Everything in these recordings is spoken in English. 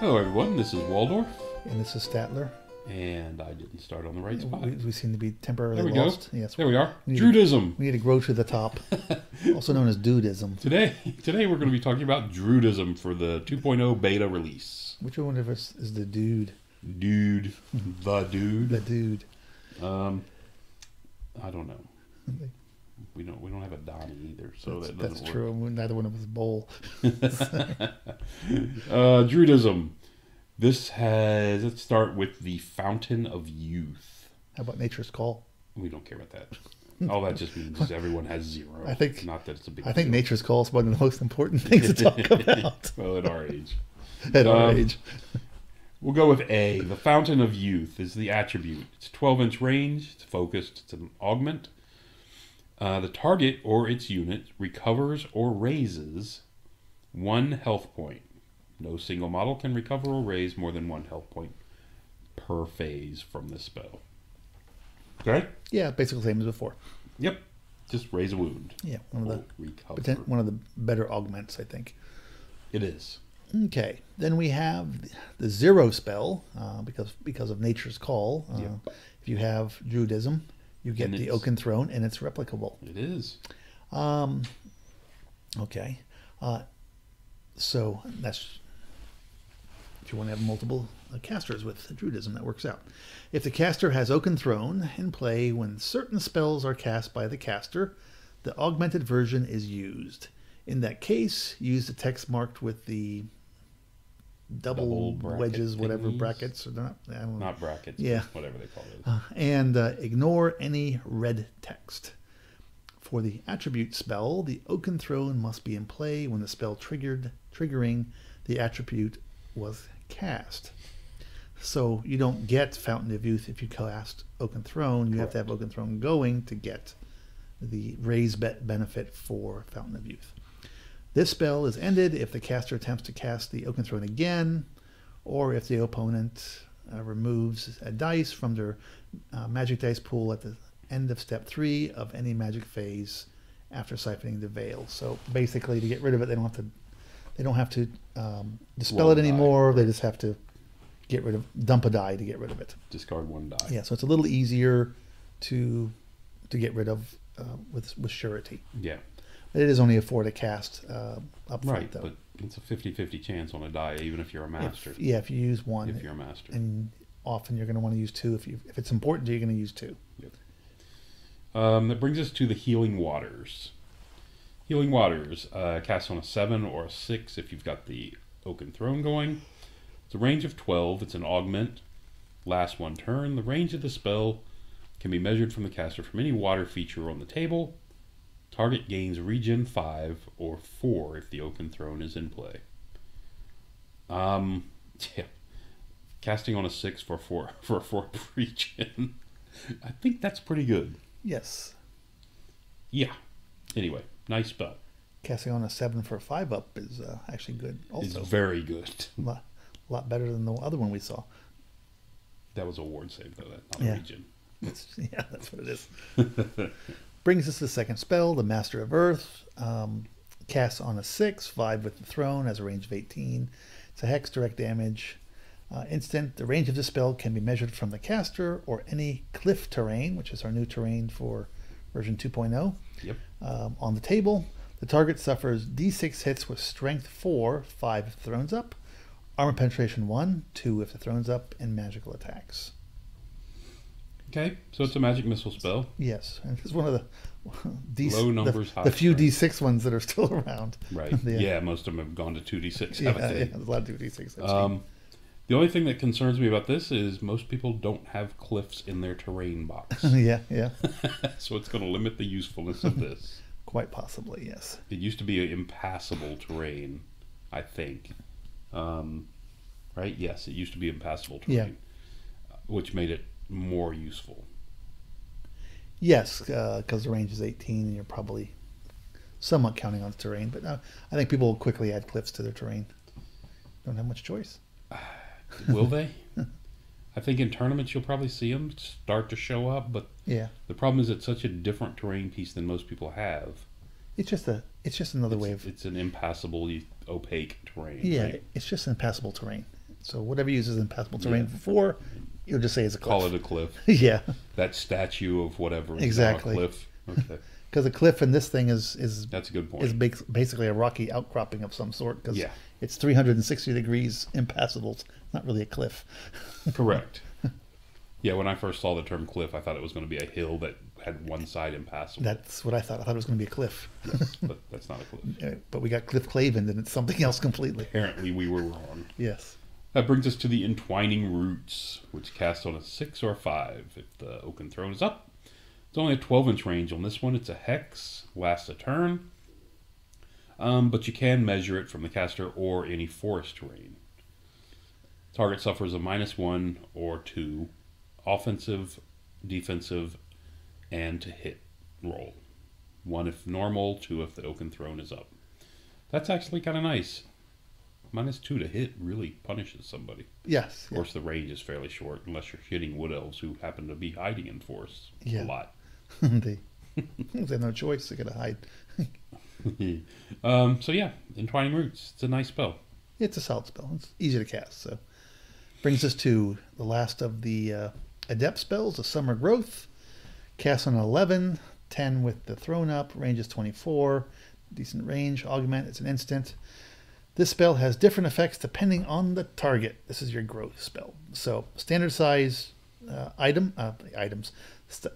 Hello everyone, this is Waldorf. And this is Statler. And I didn't start on the right spot. We seem to be temporarily there we lost. go. Yes, there we are. Druidism. We need to grow to the top, also known as Druidism. Today we're going to be talking about Druidism for the 2.0 beta release. Which one of us is the dude? Dude. The dude. The dude. I don't know. We don't have a Donnie either, so that doesn't that's work. true. Neither one of us bowl. Druidism. Let's start with the Fountain of Youth. How about Nature's Call? We don't care about that. All that just means is everyone has 0. I think, not that it's a big I think deal. Nature's Call is one of the most important things to talk about. Well, at our age. At our age. We'll go with A. The Fountain of Youth is the attribute. It's 12-inch range. It's focused. It's an augment. The target or its unit recovers or raises 1 health point. No single model can recover or raise more than 1 health point per phase from this spell. Okay? Yeah, basically the same as before. Yep. Just raise a wound. Yeah, recover. one of the better augments, I think. It is. Okay, then we have the 0 spell, because of Nature's Call. If you have Druidism, you get the Oaken Throne, and it's replicable. It is. Okay. So that's if you want to have multiple casters with Druidism, that works out. If the caster has Oaken Throne in play when certain spells are cast by the caster, the augmented version is used. In that case, use the text marked with the double wedges, whatever brackets, or not. I don't know. Not brackets. Yeah. Whatever they call it. And ignore any red text. For the attribute spell, the Oaken Throne must be in play when the spell triggering the attribute was cast. So you don't get Fountain of Youth if you cast Oaken Throne. You have to have Oaken Throne going to get the raise benefit for Fountain of Youth. This spell is ended if the caster attempts to cast the Oaken Throne again, or if the opponent removes a dice from their magic dice pool at the end of step 3 of any magic phase after siphoning the veil. So basically, to get rid of it, they don't have to dispel it anymore. They just have to dump a die to get rid of it. Discard 1 die. Yeah, so it's a little easier to get rid of with surety. Yeah. But it is only a 4 to cast up front, though. But it's a 50-50 chance on a die, even if you're a master. If you use 1. If you're a master. And often you're going to want to use 2. If it's important to you, you're going to use 2. Yep. That brings us to the Healing Waters. Healing Waters, cast on a 7 or a 6 if you've got the Oaken Throne going. It's a range of 12. It's an augment. Lasts 1 turn. The range of the spell can be measured from the caster from any water feature on the table. Target gains regen 5 or 4 if the Oaken Throne is in play. Yeah. Casting on a 6 for 4 regen. I think that's pretty good. Yes. Yeah. Anyway, nice spell. Casting on a 7 for a 5 up is actually good also. It's very good. A lot better than the other one we saw. That was a ward save, though. That's not a regen. Yeah, that's what it is. Brings us to the second spell, the Master of Earth. Casts on a 6, 5 with the throne, has a range of 18. It's a hex direct damage. Instant. The range of the spell can be measured from the caster or any cliff terrain, which is our new terrain for version 2.0. Yep. On the table, the target suffers D6 hits with strength 4, 5 if the throne's up, armor penetration 1, 2 if the throne's up, and magical attacks. Okay, so it's a magic missile spell. Yes, and it's one of the low numbers, the few D6 ones that are still around. Right. Yeah, most of them have gone to 2D6, haven't they? Yeah, there's a lot of 2D6. The only thing that concerns me about this is most people don't have cliffs in their terrain box. Yeah. So it's going to limit the usefulness of this. Quite possibly, yes. It used to be an impassable terrain, I think. Right? Yes, it used to be impassable terrain, which made it more useful. Yes, because the range is 18 and you're probably somewhat counting on terrain. But I think people will quickly add cliffs to their terrain. Don't have much choice. Will they? I think in tournaments you'll probably see them start to show up, but the problem is it's such a different terrain piece than most people have. It's just another way of... It's an impassable, opaque terrain. Yeah, right? it's just impassable terrain. So whatever uses impassable terrain before, you'll just say it's a cliff. Call it a cliff. Yeah. That statue of whatever is Exactly. now a cliff. Okay. Because a cliff in this thing is That's a good point. is basically a rocky outcropping of some sort. Because Yeah. it's 360 degrees impassable. It's not really a cliff. Correct. Yeah, when I first saw the term cliff, I thought it was going to be a hill that had one side impassable. That's what I thought. I thought it was going to be a cliff. But that's not a cliff. But we got Cliff Clavin, and it's something else completely. Apparently, we were wrong. Yes. That brings us to the Entwining Roots, which cast on a 6 or 5. If the Oaken Throne is up, it's only a 12-inch range. On this one, it's a hex, lasts a turn. But you can measure it from the caster or any forest terrain. Target suffers a -1 or 2 offensive, defensive, and to hit roll. 1 if normal, 2 if the Oaken Throne is up. That's actually kind of nice. -2 to hit really punishes somebody. Yes. Of course, the range is fairly short unless you're hitting wood elves who happen to be hiding in forests a lot. they have no choice. They got to hide. So yeah, Entwining Roots. It's a nice spell. It's a solid spell. It's easy to cast. So brings us to the last of the adept spells, the Summer Growth. Cast on 11, 10 with the throne up. Range is 24. Decent range. Augment. It's an instant. This spell has different effects depending on the target. This is your growth spell. So standard size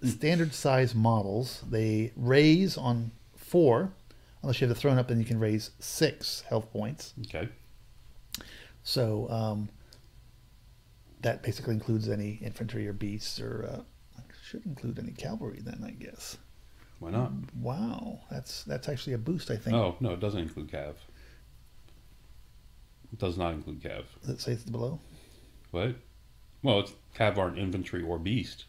standard size models, they raise on 4. Unless you have the throne up, then you can raise 6 health points. Okay. So that basically includes any infantry or beasts, or should include any cavalry then, I guess. Why not? Wow, that's actually a boost, I think. Oh, no, it doesn't include cav. It does not include cav. Does it say it's below? What? Well, it's cav aren't infantry or beast.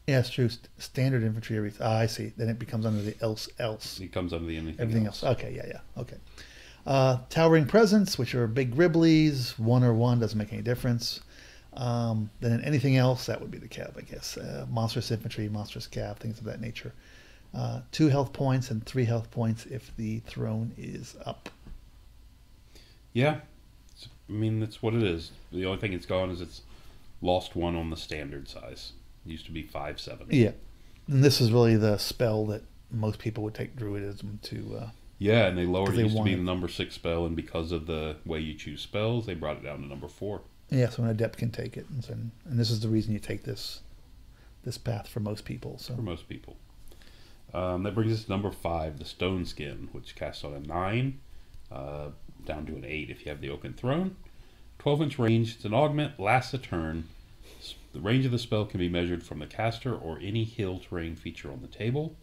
Yeah, it's true. Standard infantry, everything. I see. Then it becomes under the else. It comes under the Everything else. Okay, yeah. Okay. Towering Presence, which are big Gribblies. 1 or 1 doesn't make any difference. Then anything else, that would be the cav, I guess. Monstrous infantry, monstrous cav, things of that nature. 2 health points and 3 health points if the throne is up. Yeah. That's what it is. The only thing it's gone is it's lost 1 on the standard size. It used to be 5/7. Yeah. And this is really the spell that most people would take Druidism to. Yeah, and they lowered it. It used to be wanted- the number 6 spell, and because of the way you choose spells, they brought it down to number 4. Yeah, so an adept can take it. And this is the reason you take this path for most people. So. For most people. That brings us to number 5, the Stone Skin, which casts on a 9, down to an 8 if you have the Oaken Throne. 12-inch range. It's an augment, lasts a turn. The range of the spell can be measured from the caster or any hill terrain feature on the table.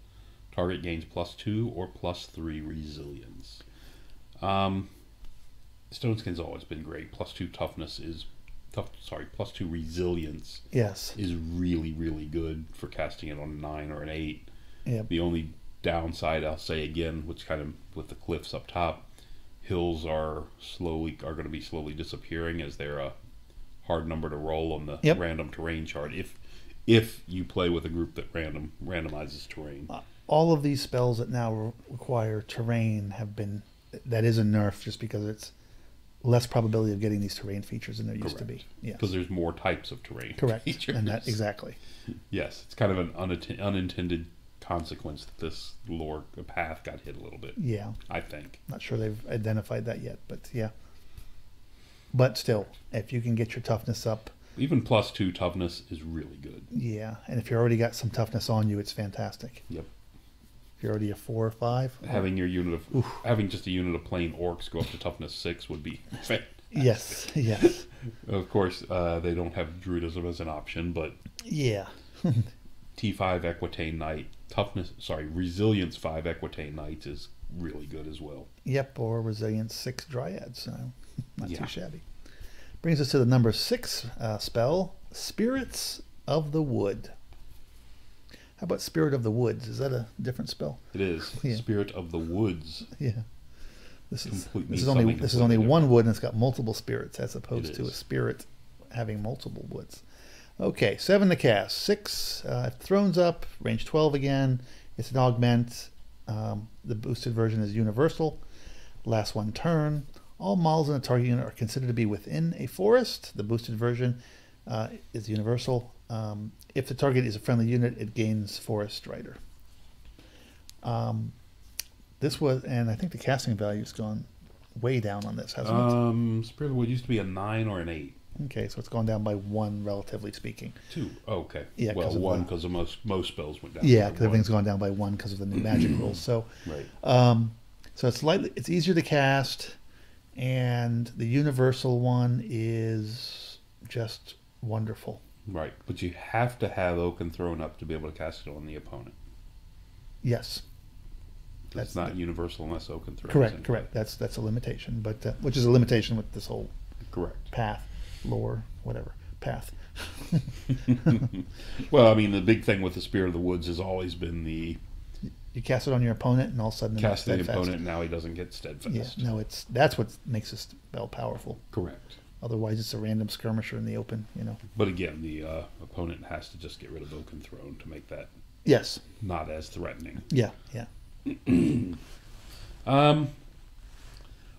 Target gains +2 or +3 resilience. Stone Skin's always been great. +2 toughness is +2 resilience. Yes. Is really, really good for casting it on a 9 or an 8. Yeah. The only downside, I'll say again, which kind of with the cliffs up top, hills are going to be slowly disappearing as they're a hard number to roll on the random terrain chart. If you play with a group that randomizes terrain. All of these spells that now require terrain that is a nerf just because it's less probability of getting these terrain features than there used to be. Yeah. Because there's more types of terrain. Correct. Features. And that exactly. Yes, it's kind of an unintended consequence that this path got hit a little bit. Yeah. I think. Not sure they've identified that yet, but yeah. But still, if you can get your toughness up. Even +2 toughness is really good. Yeah, and if you already got some toughness on you, it's fantastic. Yep. If you're already a 4 or 5. Having just a unit of plain orcs go up to toughness 6 would be fantastic. Yes. Of course, they don't have Druidism as an option, but yeah. T5 Equitane Knight, Resilience 5 Equitane Knights is really good as well. Yep, or Resilience 6 Dryads, so not too shabby. Brings us to the number 6 spell, Spirits of the Wood. How about Spirit of the Woods? Is that a different spell? It is. Yeah. Spirit of the Woods. Yeah. This is only one wood and it's got multiple spirits as opposed to a spirit having multiple woods. Okay, 7 to cast. 6 thrones up, range 12 again. It's an augment. The boosted version is universal. Last 1 turn. All models in a target unit are considered to be within a forest. The boosted version is universal. If the target is a friendly unit, it gains Forest Rider. This was, and I think the casting value's gone way down on this, hasn't it? Spirit of the Wood used to be a 9 or an 8. Okay, so it's gone down by 1, relatively speaking. 2. Oh, okay. Yeah, well, 1 because of most spells went down. Yeah, because everything's gone down by 1 because of the new magic rules. So, right. So it's easier to cast, and the universal one is just wonderful. Right, but you have to have Oaken Throne up to be able to cast it on the opponent. Yes. That's not universal unless Oaken Throne. Correct. That's a limitation, but which is a limitation with this whole path, lore, whatever path. Well, I mean, the big thing with the Spirit of the Woods has always been you cast it on your opponent, and all of a sudden cast the opponent, and now he doesn't get steadfast. Yeah, no, that's what makes this spell powerful. Correct. Otherwise, it's a random skirmisher in the open, But again, the opponent has to just get rid of Oaken Throne to make that not as threatening. Yeah.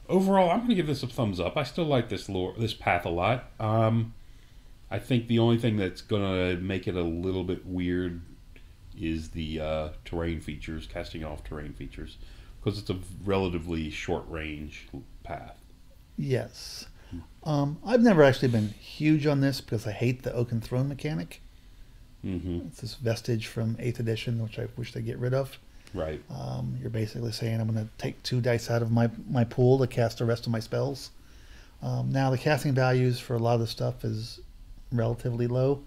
Overall, I'm going to give this a thumbs up. I still like this path a lot. I think the only thing that's going to make it a little bit weird is the terrain features, casting off terrain features, because it's a relatively short range path. Yes. I've never actually been huge on this because I hate the Oaken Throne mechanic. Mm-hmm. It's this vestige from 8th edition, which I wish they'd get rid of. Right. You're basically saying I'm going to take 2 dice out of my pool to cast the rest of my spells. Now the casting values for a lot of the stuff is relatively low,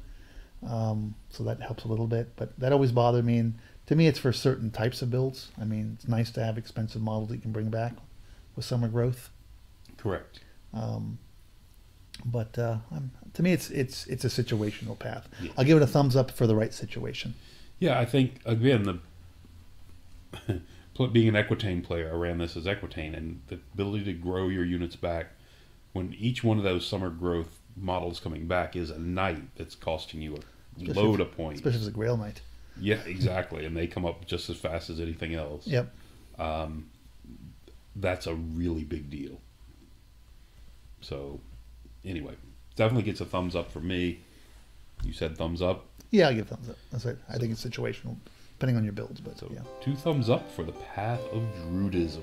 so that helps a little bit. But that always bothered me, and to me it's for certain types of builds. I mean, it's nice to have expensive models that you can bring back with summer growth. Correct. But to me it's a situational path. Yeah. I'll give it a thumbs up for the right situation. Yeah, I think again being an Equitane player, I ran this as Equitane, and the ability to grow your units back when each one of those summer growth models coming back is a knight that's costing you a load of points. Especially if it's a Grail Knight. Yeah, exactly, and they come up just as fast as anything else. Yep. That's a really big deal. So, anyway, definitely gets a thumbs up for me. You said thumbs up? Yeah, I'll give thumbs up. That's it. I think it's situational, depending on your builds. But so, yeah. 2 thumbs up for the Path of Druidism.